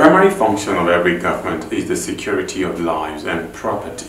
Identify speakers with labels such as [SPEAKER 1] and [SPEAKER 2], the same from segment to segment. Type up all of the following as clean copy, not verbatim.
[SPEAKER 1] primary function of every government is the security of lives and property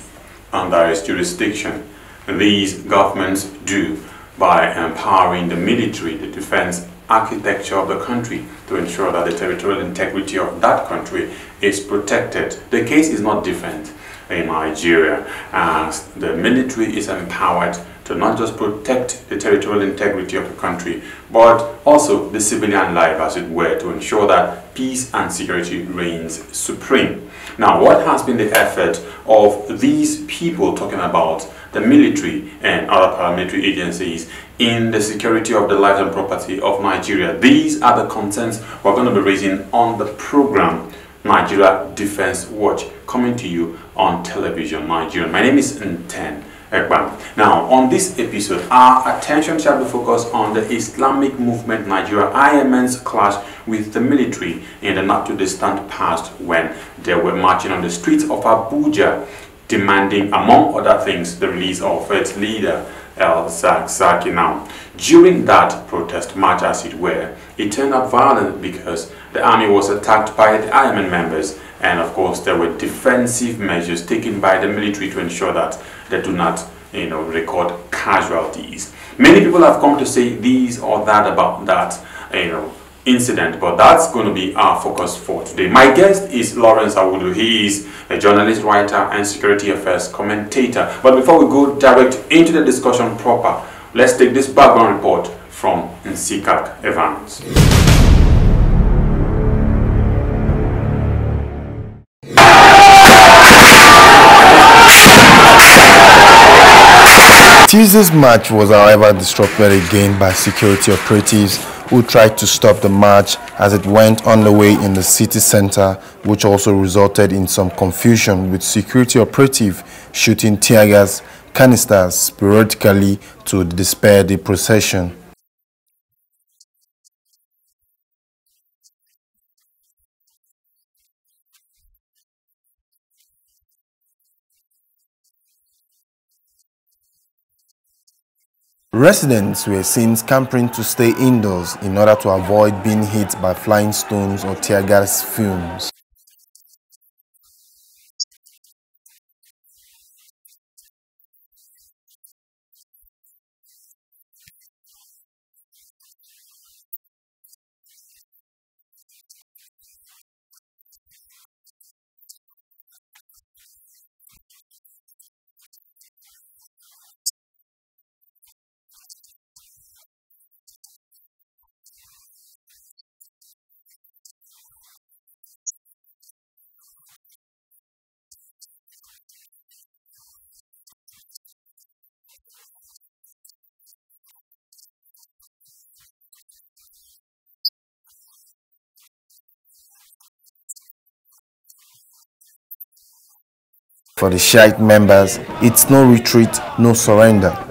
[SPEAKER 1] under its jurisdiction. These governments do by empowering the military, the defense architecture of the country, to ensure that the territorial integrity of that country is protected. The case is not different in Nigeria, as the military is empowered to not just protect the territorial integrity of the country, but also the civilian life, as it were, to ensure that peace and security reigns supreme. Now, what has been the effort of these people, talking about the military and other paramilitary agencies, in the security of the lives and property of Nigeria? These are the concerns we're going to be raising on the program Nigeria Defense Watch, coming to you on television Nigeria. My name is Nten Ekban. Now, on this episode, our attention shall be focused on the Islamic Movement Nigeria IMN's clash with the military in the not-too-distant past, when they were marching on the streets of Abuja, demanding, among other things, the release of its leader, El-Zakzaky. Now, during that protest march, as it were, it turned out violent because the army was attacked by the IMN members, and of course there were defensive measures taken by the military to ensure that they do not, record casualties. Many people have come to say this or that about that, incident, but that's going to be our focus for today. My guest is Lawrence Awudu. He is a journalist, writer, and security affairs commentator. But before we go direct into the discussion proper, let's take this background report from Nsikak Evans.
[SPEAKER 2] Tuesday's march was, however, disrupted again by security operatives who tried to stop the march as it went on the way in the city center, which also resulted in some confusion, with security operative shooting tear gas canisters sporadically to disperse the procession. Residents were seen scampering to stay indoors in order to avoid being hit by flying stones or tear gas fumes. For the Shiite members, it's no retreat, no surrender.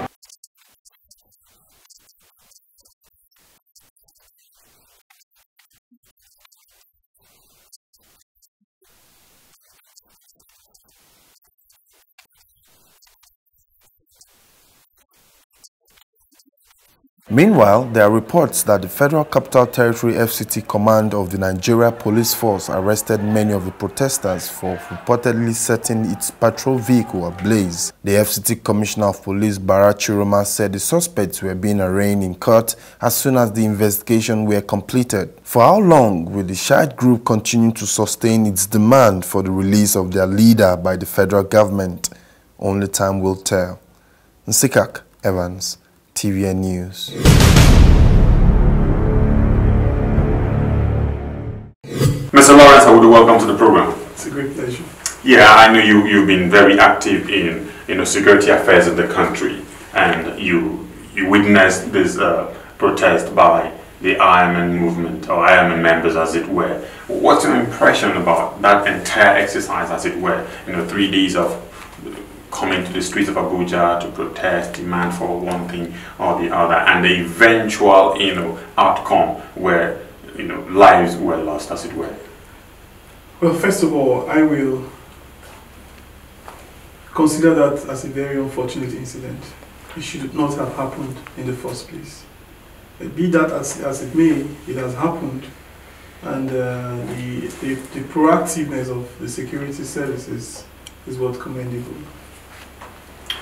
[SPEAKER 2] Meanwhile, there are reports that the Federal Capital Territory FCT Command of the Nigeria Police Force arrested many of the protesters for reportedly setting its patrol vehicle ablaze. The FCT Commissioner of Police, Bara Chiroma, said the suspects were being arraigned in court as soon as the investigation were completed. For how long will the Shiite group continue to sustain its demand for the release of their leader by the federal government? Only time will tell. Nsikak Evans, TVN News.
[SPEAKER 1] Mr. Lawrence, I would welcome to the program.
[SPEAKER 3] It's a great pleasure.
[SPEAKER 1] Yeah, I know you've been very active in security affairs in the country, and you witnessed this protest by the IMN movement, or IMN members, as it were. What's your impression about that entire exercise, as it were? 3 days of coming to the streets of Abuja to protest, demand for one thing or the other, and the eventual, outcome where, lives were lost, as it were.
[SPEAKER 3] Well, first of all, I will consider that as a very unfortunate incident. It should not have happened in the first place. Be that as it may, it has happened, and the proactiveness of the security services is what commendable.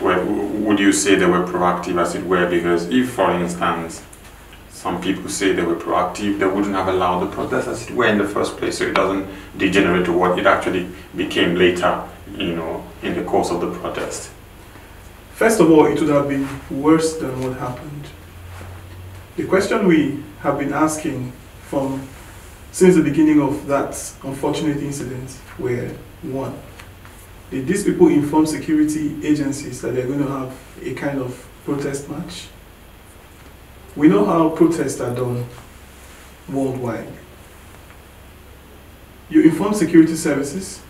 [SPEAKER 1] Well, would you say they were proactive, as it were? Because if, for instance, some people say they were proactive, they wouldn't have allowed the protest, as it were, in the first place, so it doesn't degenerate to what it actually became later, you know, in the course of the protest.
[SPEAKER 3] First of all, it would have been worse than what happened. The question we have been asking since the beginning of that unfortunate incident were, one, did these people inform security agencies that they're going to have a kind of protest march? We know how protests are done worldwide. You inform security services,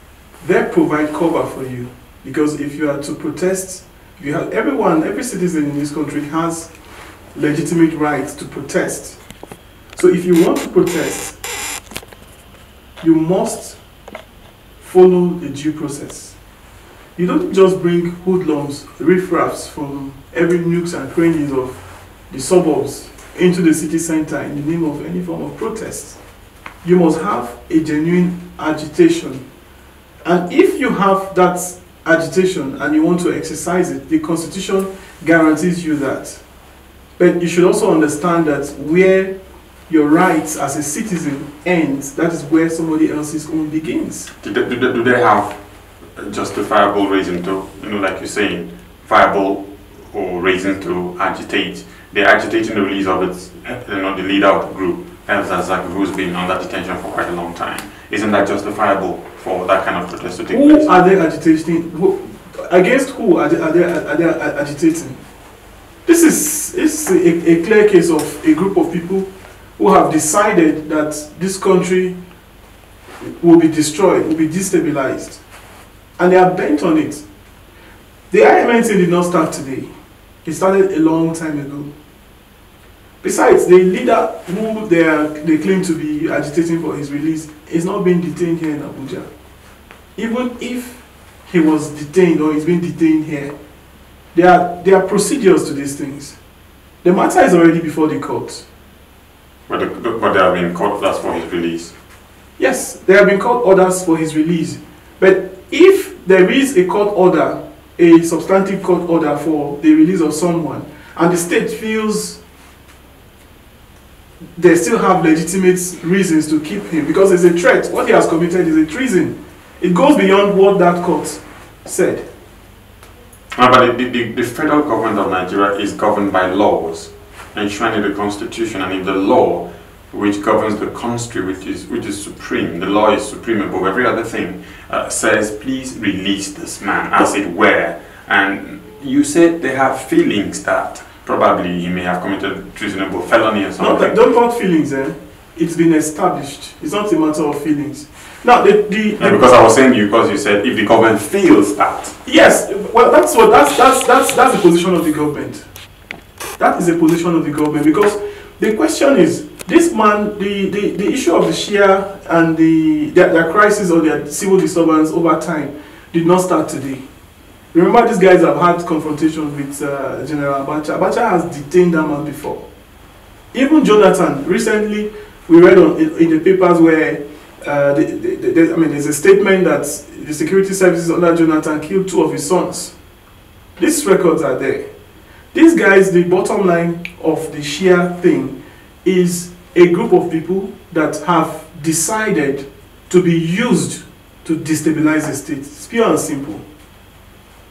[SPEAKER 3] they provide cover for you, because if you are to protest, every citizen in this country has legitimate rights to protest. So if you want to protest, you must follow the due process. You don't just bring hoodlums, riffraffs from every nooks and crannies of the suburbs into the city center in the name of any form of protest. You must have a genuine agitation. And if you have that agitation and you want to exercise it, the Constitution guarantees you that. But you should also understand that where your rights as a citizen ends, that is where somebody else's own begins.
[SPEAKER 1] Do they have justifiable reason to, you know, like you're saying, viable or reason to agitate? They're agitating the release of its, you know, the leader of the group, Elzazak, who's been under detention for quite a long time. Isn't that justifiable for that kind of protest to take place?
[SPEAKER 3] Who are they agitating? Against who are they agitating? This is a clear case of a group of people who have decided that this country will be destroyed, will be destabilized. And they are bent on it. The IMNC did not start today. It started a long time ago. Besides, the leader who they claim to be agitating for his release is not being detained here in Abuja. Even if he was detained or he's been detained here, there are procedures to these things. The matter is already before the court.
[SPEAKER 1] But there have been court orders for his release.
[SPEAKER 3] Yes, there have been court orders for his release. But if there is a court order, a substantive court order for the release of someone, and the state feels they still have legitimate reasons to keep him because it's a threat, what he has committed is a treason. It goes beyond what that court said.
[SPEAKER 1] But the federal government of Nigeria is governed by laws enshrined in the Constitution, and if the law which governs the country, which is supreme, the law is supreme above every other thing, says please release this man, as it were. And you said they have feelings that probably he may have committed treasonable felony or something.
[SPEAKER 3] Don't want feelings, eh? It's been established. It's not a matter of feelings. Now,
[SPEAKER 1] because I was saying because you said if the government feels that.
[SPEAKER 3] Yes, well, that's the position of the government. That is the position of the government, because the question is, this man, the issue of the Shia and their crisis or their civil disturbance over time did not start today. Remember, these guys have had confrontation with General Abacha. Abacha has detained that man before. Even Jonathan, recently we read in the papers where there's a statement that the security services under Jonathan killed 2 of his sons. These records are there. These guys, the bottom line of the Shia thing is a group of people that have decided to be used to destabilize the state. It's pure and simple.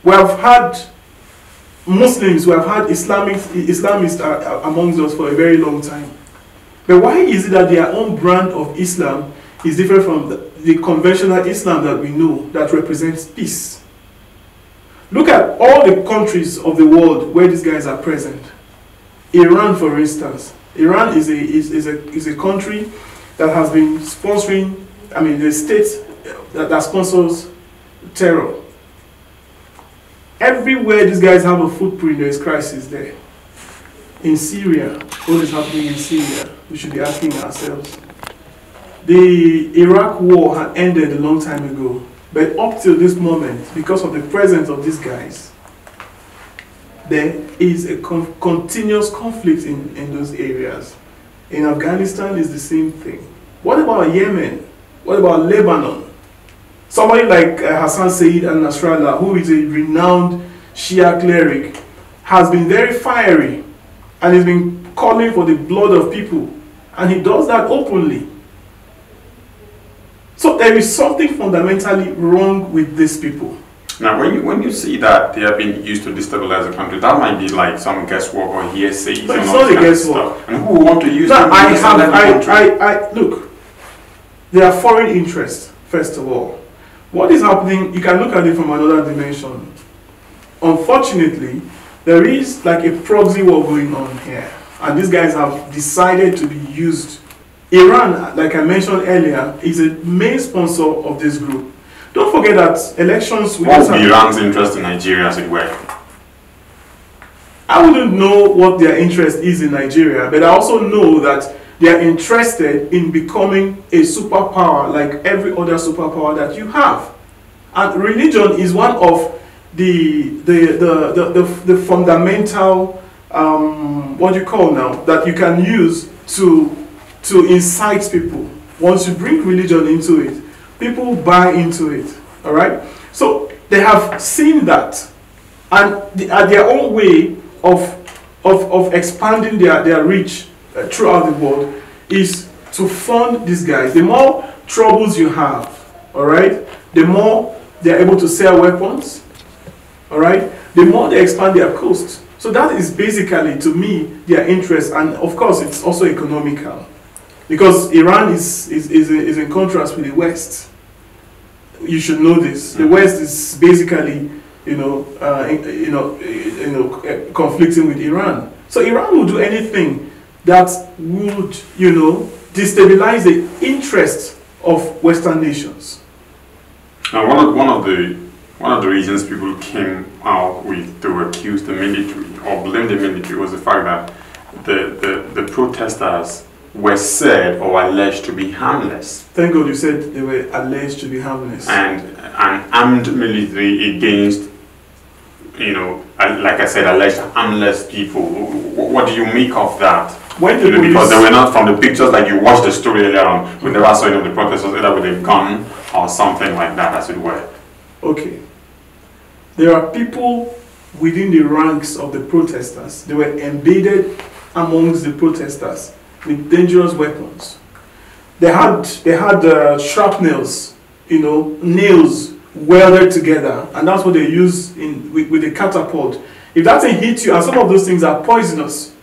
[SPEAKER 3] We have had Muslims, we have had Islamists amongst us for a very long time. But why is it that their own brand of Islam is different from the conventional Islam that we know that represents peace? Look at all the countries of the world where these guys are present. Iran, for instance. Iran is a country that has been sponsoring, the state that sponsors terror. Everywhere these guys have a footprint, there is crisis there. In Syria, what is happening in Syria? We should be asking ourselves. The Iraq war had ended a long time ago, but up till this moment, because of the presence of these guys, there is a continuous conflict in those areas. In Afghanistan, it's the same thing. What about Yemen? What about Lebanon? Somebody like Hassan Sayyid al-Nasrallah, who is a renowned Shia cleric, has been very fiery and has been calling for the blood of people. And he does that openly. So there is something fundamentally wrong with these people.
[SPEAKER 1] Now, when you see that they have been used to destabilize the country, that might be like some guesswork or hearsay.
[SPEAKER 3] But it's not a guesswork.
[SPEAKER 1] And who want to use
[SPEAKER 3] now,
[SPEAKER 1] that?
[SPEAKER 3] Look, there are foreign interests, first of all. What is happening, you can look at it from another dimension. Unfortunately, there is like a proxy war going on here. And these guys have decided to be used. Iran, like I mentioned earlier, is a main sponsor of this group. Don't forget that elections...
[SPEAKER 1] What's Iran's interest in Nigeria, as it were?
[SPEAKER 3] I wouldn't know what their interest is in Nigeria, but I also know that they are interested in becoming a superpower like every other superpower that you have. And religion is one of the fundamental, what you call now, that you can use to incite people. Once you bring religion into it, people buy into it. All right? So they have seen that, and at their own way of expanding their reach throughout the world is to fund these guys. The more troubles you have, all right, the more they're able to sell weapons, all right, the more they expand their coast. So that is basically, to me, their interest, and of course it's also economical, because Iran is in contrast with the West. You should know this. The West is basically, conflicting with Iran. So Iran will do anything that would, destabilize the interests of Western nations.
[SPEAKER 1] Now, one of the reasons people came out with to accuse the military or blame the military was the fact that the protesters were said or alleged to be harmless.
[SPEAKER 3] Thank God you said they were alleged to be harmless.
[SPEAKER 1] And an armed military against, like I said, alleged harmless people. What do you make of that? Because they were not, from the pictures that you watched the story earlier on, we never saw any of the protesters either with a gun or something like that, as it were.
[SPEAKER 3] Okay. There are people within the ranks of the protesters. They were embedded amongst the protesters with dangerous weapons. They had shrapnels, nails welded together, and that's what they use with the catapult. If that thing hits you, and some of those things are poisonous,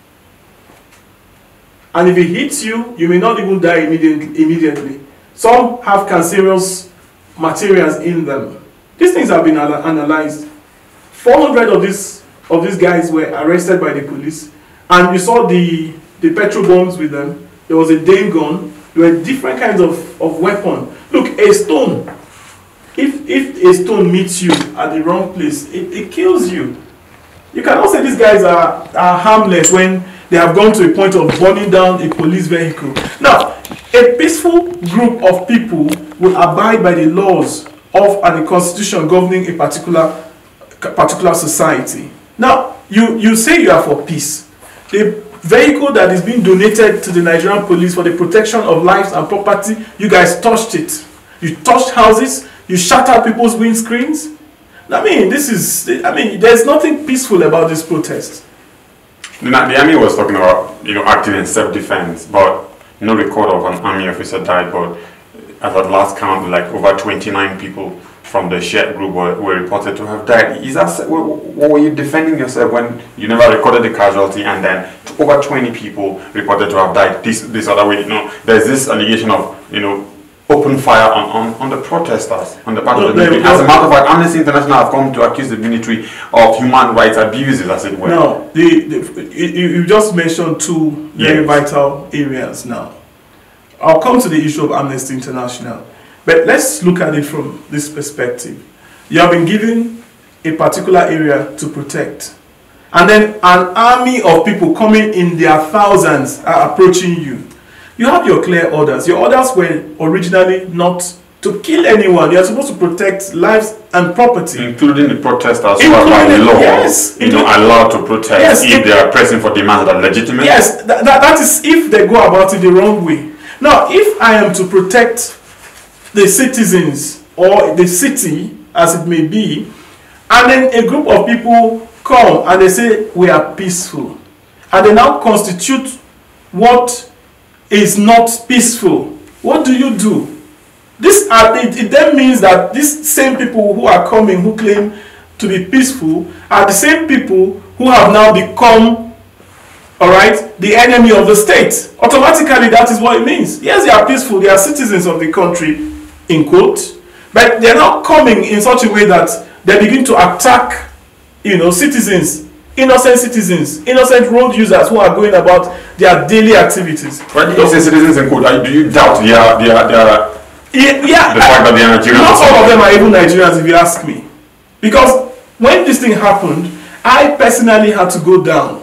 [SPEAKER 3] and if it hits you, you may not even die immediately. Some have cancerous materials in them. These things have been analyzed. 400 of these guys were arrested by the police, and you saw the petrol bombs with them. There was a Dane gun. There were different kinds of weapon. Look, a stone. If a stone meets you at the wrong place, it kills you. You cannot say these guys are harmless when they have gone to a point of burning down a police vehicle. Now, a peaceful group of people will abide by the laws of and the constitution governing a particular society. Now, you say you are for peace. The vehicle that is being donated to the Nigerian police for the protection of lives and property, you guys touched it. You touched houses, you shattered people's windscreens. There's nothing peaceful about this protest.
[SPEAKER 1] The army was talking about, acting in self-defense, but no record of an army officer died, but at the last count, like over 29 people from the shared group were reported to have died. What were you defending yourself when you never recorded the casualty, and then over 20 people reported to have died this other way? There's this allegation of, open fire on the protesters, on the part of the military. As a matter of fact, Amnesty International have come to accuse the military of human rights abuses, as it were.
[SPEAKER 3] Now, you just mentioned two very vital areas now. I'll come to the issue of Amnesty International. But let's look at it from this perspective. You have been given a particular area to protect. And then an army of people coming in their thousands are approaching you. You have your clear orders. Your orders were originally not to kill anyone. You are supposed to protect lives and property.
[SPEAKER 1] Including the protesters who are by law, allowed to protest if they are pressing for demands that are legitimate.
[SPEAKER 3] Yes, that is if they go about it the wrong way. Now, if I am to protect the citizens or the city, as it may be, and then a group of people come and they say we are peaceful, and they now constitute what is not peaceful, what do you do? It then means that these same people who are coming, who claim to be peaceful, are the same people who have now become, all right, the enemy of the state. Automatically, that is what it means. Yes, they are peaceful, they are citizens of the country, in quotes, but they're not coming in such a way that they begin to attack, citizens, innocent road users who are going about their daily activities.
[SPEAKER 1] When you say citizens in quote, do you doubt their the fact that they are Nigerians?
[SPEAKER 3] Not all of them are even Nigerians, if you ask me. Because when this thing happened, I personally had to go down.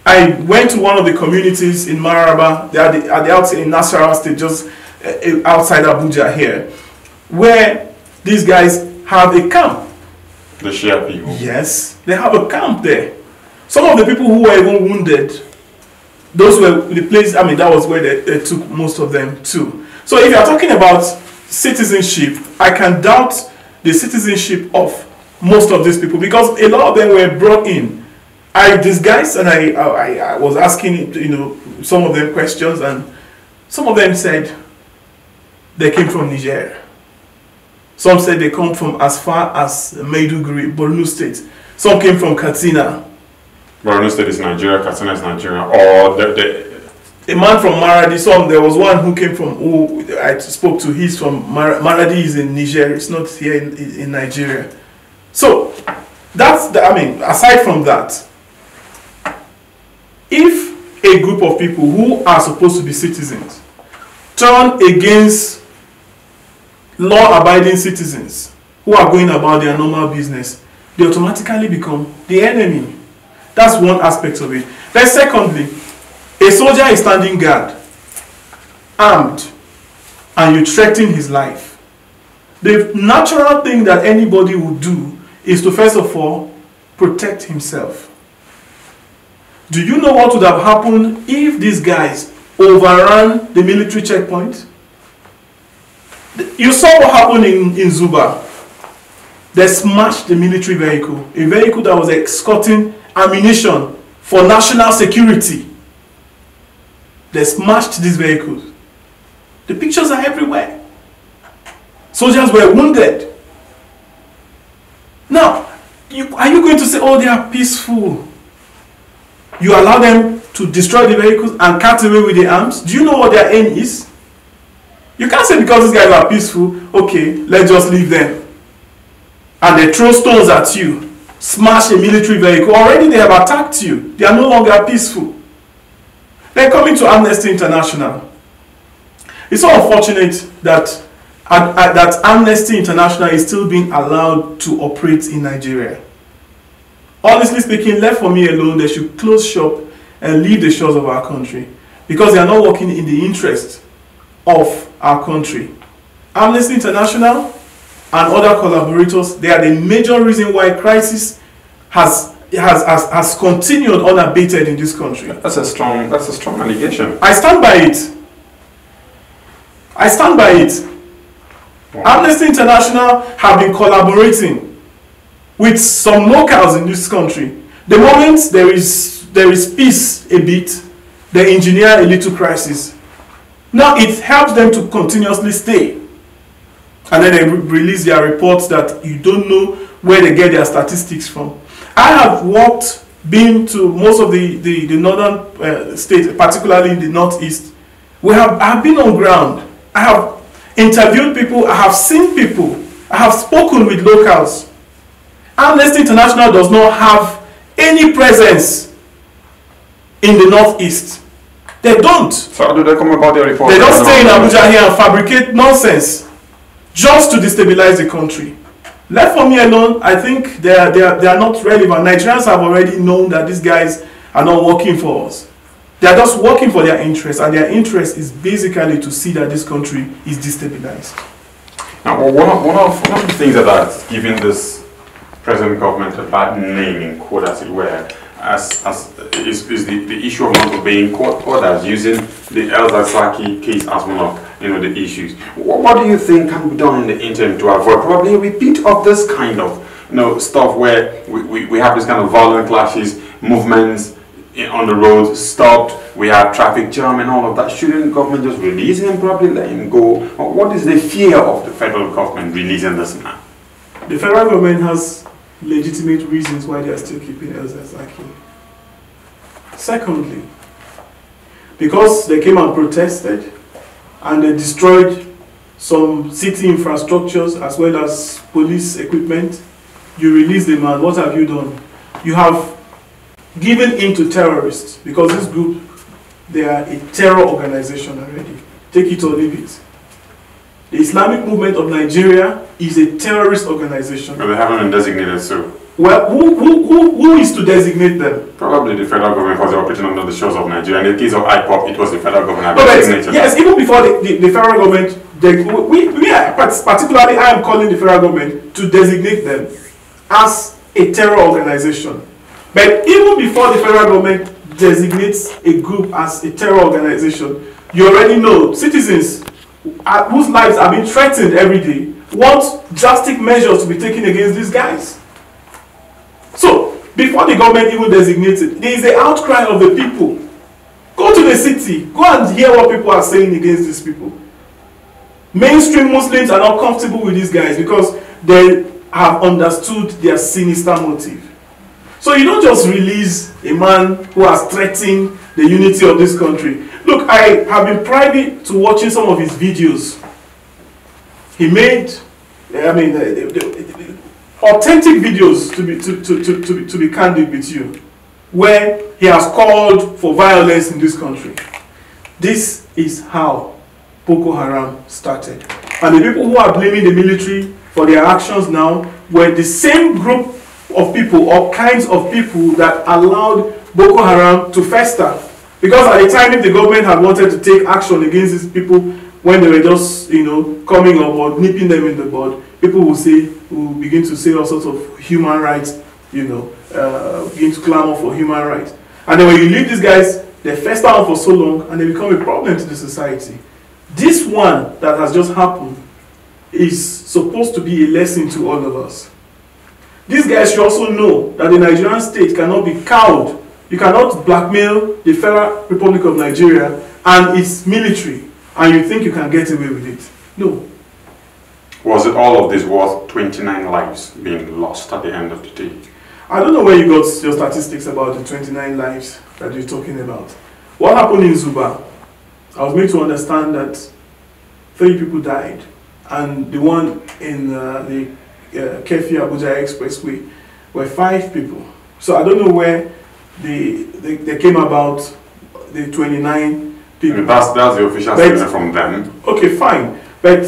[SPEAKER 3] I went to one of the communities in Maraba, at the outside in Nasarawa State, just outside Abuja here, where these guys have a camp.
[SPEAKER 1] The Shia people?
[SPEAKER 3] Yes, they have a camp there. Some of the people who were even wounded, those were the place, that was where they took most of them to. So if you are talking about citizenship, I can doubt the citizenship of most of these people, because a lot of them were brought in. I disguised and I was asking some of them questions, and some of them said they came from Niger. Some said they come from as far as Maiduguri, Borno State. Some came from Katsina.
[SPEAKER 1] Borno State is Nigeria, Katsina is Nigeria, or
[SPEAKER 3] a man from Maradi. There was one who came from, who I spoke to, he's from Maradi, is in Niger, it's not here in Nigeria. So, that's aside from that, if a group of people who are supposed to be citizens turn against law-abiding citizens who are going about their normal business, they automatically become the enemy. That's one aspect of it. Then secondly, a soldier is standing guard, armed, and you threaten his life. The natural thing that anybody would do is to first of all protect himself. Do you know what would have happened if these guys overran the military checkpoint? You saw what happened in Zuba. They smashed the military vehicle, a vehicle that was escorting ammunition for national security. They smashed these vehicles. The pictures are everywhere. Soldiers were wounded. Now, are you going to say, oh, they are peaceful? You allow them to destroy the vehicles and cut away with the arms? Do you know what their aim is? You can't say because these guys are peaceful, okay, let's just leave them. And they throw stones at you, smash a military vehicle. Already they have attacked you. They are no longer peaceful. Then coming to Amnesty International. It's so unfortunate that Amnesty International is still being allowed to operate in Nigeria. Honestly speaking, left for me alone, they should close shop and leave the shores of our country, because they are not working in the interest of our country. Amnesty International and other collaborators, they are the major reason why crisis has continued unabated in this country.
[SPEAKER 1] That's a strong allegation.
[SPEAKER 3] I stand by it. I stand by it. Wow. Amnesty International have been collaborating with some locals in this country. The moment there is peace a bit, they engineer a little crisis. Now it helps them to continuously stay. And then they release their reports that you don't know where they get their statistics from. I have been to most of the northern states, particularly in the northeast. I have been on ground. I have interviewed people. I have seen people. I have spoken with locals. Amnesty International does not have any presence in the northeast. They don't.
[SPEAKER 1] So how do they come about their reports?
[SPEAKER 3] They don't stay in Abuja here and fabricate nonsense just to destabilize the country. Left for me alone, I think they are not relevant. Nigerians have already known that these guys are not working for us. They are just working for their interests, and their interest is basically to see that this country is destabilized.
[SPEAKER 1] Now, one of the things that has given this present government a bad name, in quote as it were, is the issue of not obeying court orders, using the El Zakzaky case as one of the issues. What do you think can be done in the interim to avoid probably a repeat of this kind of stuff where we have this kind of violent clashes, movements on the roads stopped, we have traffic jam and all of that? Shouldn't government just release him, probably let him go? What is the fear of the federal government releasing this man?
[SPEAKER 3] The federal government has legitimate reasons why they are still keeping El Zakzaky. Secondly, because they came and protested and they destroyed some city infrastructures as well as police equipment, you release the man. What have you done? You have given in to terrorists, because this group, they are a terror organization already. Take it or leave it. The Islamic Movement of Nigeria is a terrorist organization.
[SPEAKER 1] But they haven't been designated, so.
[SPEAKER 3] Well, who is to designate them?
[SPEAKER 1] Probably the federal government, because they're operating under the shores of Nigeria. In the case of IPOP, it was the federal government
[SPEAKER 3] No,
[SPEAKER 1] designated.
[SPEAKER 3] Yes, even before the federal government, particularly I am calling the federal government to designate them as a terror organization. But even before the federal government designates a group as a terror organization, you already know citizens whose lives are being threatened every day want drastic measures to be taken against these guys. So, before the government even designates it, there is an outcry of the people. Go to the city, go and hear what people are saying against these people. Mainstream Muslims are not comfortable with these guys because they have understood their sinister motive. So you don't just release a man who has threatened the unity of this country. Look, I have been privy to watching some of his videos. He made, authentic videos, to be candid with you, where he has called for violence in this country. This is how Boko Haram started. And the people who are blaming the military for their actions now were the same group of people or kinds of people that allowed Boko Haram to fester. Because at the time, if the government had wanted to take action against these people when they were just, coming up or nipping them in the bud, people will begin to say all sorts of human rights, begin to clamor for human rights. And then when you leave these guys, they fester on for so long and they become a problem to the society. This one that has just happened is supposed to be a lesson to all of us. These guys should also know that the Nigerian state cannot be cowed. You cannot blackmail the Federal Republic of Nigeria and its military, and you think you can get away with it. No.
[SPEAKER 1] Was it all of this worth 29 lives being lost at the end of the day?
[SPEAKER 3] I don't know where you got your statistics about the 29 lives that you're talking about. What happened in Zuba? I was made to understand that 3 people died, and the one in the Kefi Abuja Expressway were 5 people. So I don't know where they came about the 29 people.
[SPEAKER 1] That's the official statement from them.
[SPEAKER 3] Okay, fine. But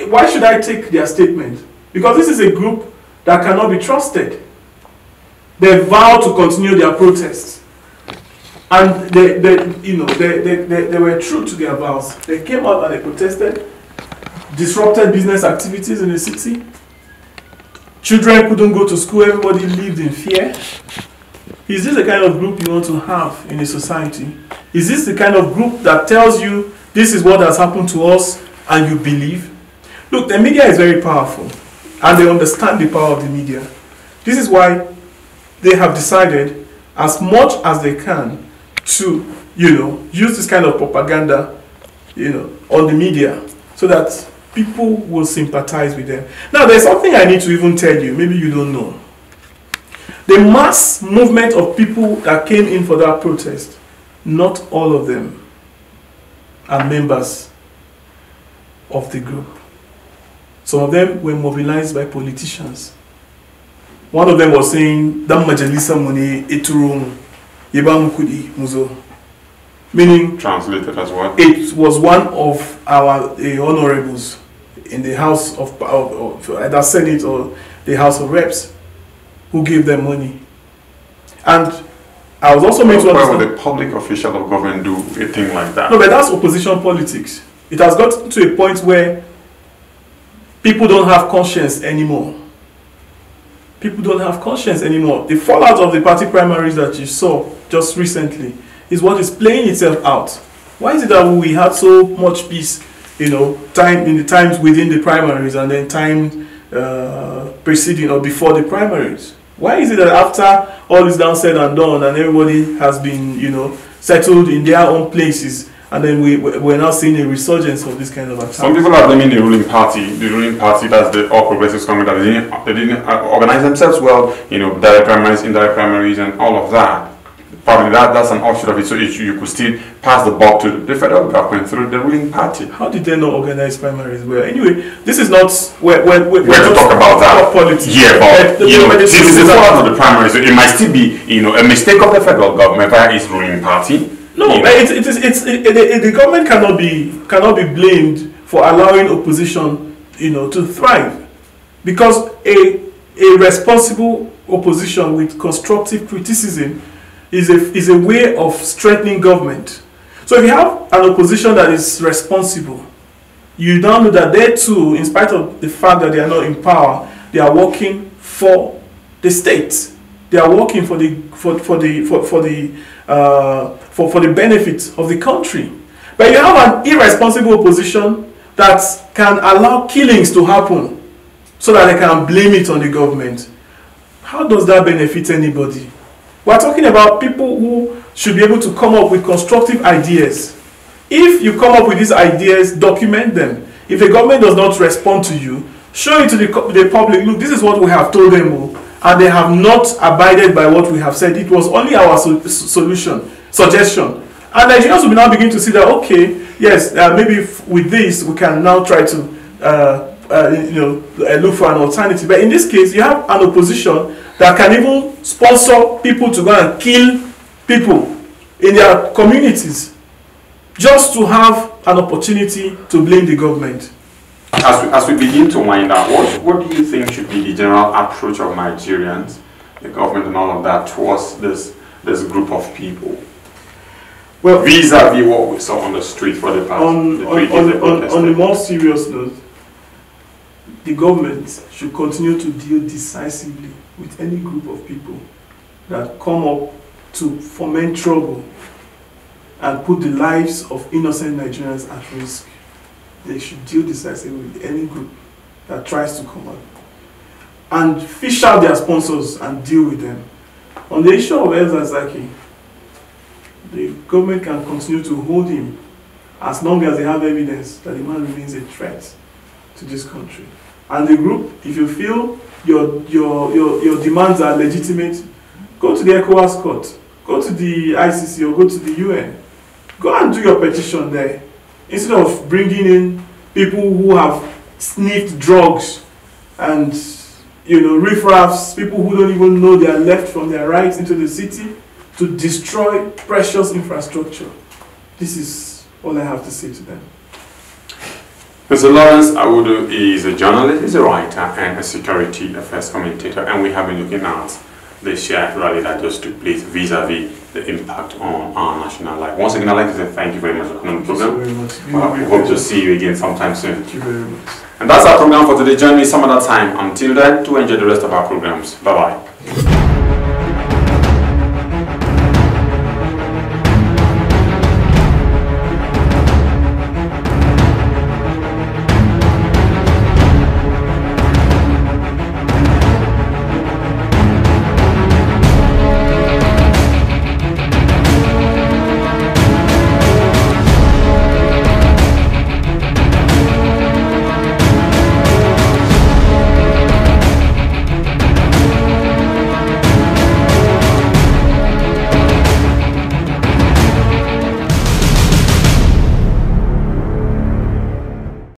[SPEAKER 3] why should I take their statement? Because this is a group that cannot be trusted. They vow to continue their protests. And they were true to their vows. They came out and they protested, disrupted business activities in the city. Children couldn't go to school, everybody lived in fear. Is this the kind of group you want to have in a society? Is this the kind of group that tells you this is what has happened to us and you believe? Look, the media is very powerful and they understand the power of the media. This is why they have decided as much as they can to, use this kind of propaganda, on the media so that people will sympathize with them. Now, there's something I need to even tell you. Maybe you don't know. The mass movement of people that came in for that protest, not all of them are members of the group. Some of them were mobilized by politicians. One of them was saying, "Dam majalisa mune eturum yebamukudi muzo," meaning,
[SPEAKER 1] translated as what?
[SPEAKER 3] It was one of our honorables in the House of either Senate or the House of Reps who gave them money. And I was also made to understand.
[SPEAKER 1] Why would a public official of government do a thing like that?
[SPEAKER 3] No, but that's opposition politics. It has got to a point where people don't have conscience anymore. People don't have conscience anymore. The fallout of the party primaries that you saw just recently is what is playing itself out. Why is it that we had so much peace, you know, time in the times within the primaries and then time preceding or before the primaries? Why is it that after all is done, said and done, and everybody has been, you know, settled in their own places, and then we're now seeing a resurgence of this kind of attacks?
[SPEAKER 1] Some people are blaming the ruling party. The ruling party, that's the All Progressives Congress, that they didn't organize themselves well, you know, direct primaries, indirect primaries, and all of that. Probably that's an offshoot of it, so you could still pass the buck to the federal government through the ruling party.
[SPEAKER 3] How did they not organize primaries well? Anyway, this is not we're
[SPEAKER 1] to talk about that.
[SPEAKER 3] Politics.
[SPEAKER 1] Yeah, but you know, this is the fallout of the primaries, so it might still be, you know, a mistake of the federal government via its ruling party.
[SPEAKER 3] No, the government cannot be blamed for allowing opposition, you know, to thrive, because a responsible opposition with constructive criticism is a way of strengthening government. So if you have an opposition that is responsible, you now know that they too, in spite of the fact that they are not in power, they are working for the state. They are working for the benefit of the country. But you have an irresponsible opposition that can allow killings to happen so that they can blame it on the government. How does that benefit anybody? We're talking about people who should be able to come up with constructive ideas. If you come up with these ideas, document them. If the government does not respond to you, show it to the public. Look, this is what we have told them, and they have not abided by what we have said. It was only our suggestion. And Nigerians will now begin to see that, okay, yes, maybe with this we can now try to look for an alternative. But in this case, you have an opposition that can even sponsor people to go and kill people in their communities just to have an opportunity to blame the government.
[SPEAKER 1] As we begin to wind up, what do you think should be the general approach of Nigerians, the government and all of that, towards this group of people? Well, vis-a-vis what we saw on the street for the past
[SPEAKER 3] on the more serious note, the government should continue to deal decisively with any group of people that come up to foment trouble and put the lives of innocent Nigerians at risk. They should deal decisively with any group that tries to come up and fish out their sponsors and deal with them. On the issue of El-Zakzaky, the government can continue to hold him as long as they have evidence that the man remains a threat to this country. And the group, if you feel your demands are legitimate, go to the ECOWAS court, go to the ICC, or go to the UN. Go and do your petition there, instead of bringing in people who have sniffed drugs and, you know, riffraffs, people who don't even know their left from their right, into the city to destroy precious infrastructure. This is all I have to say to them.
[SPEAKER 1] Mr. Lawrence Awudu is a journalist, he's a writer and a security affairs commentator, and we have been looking at the Shia rally that just took place vis-a-vis the impact on our national life. Once again, I'd like to say thank you very much for coming on the program. We hope to see you again sometime soon.
[SPEAKER 3] Thank you very much.
[SPEAKER 1] And that's our program for today. Join me some other time. Until then, to enjoy the rest of our programs. Bye-bye.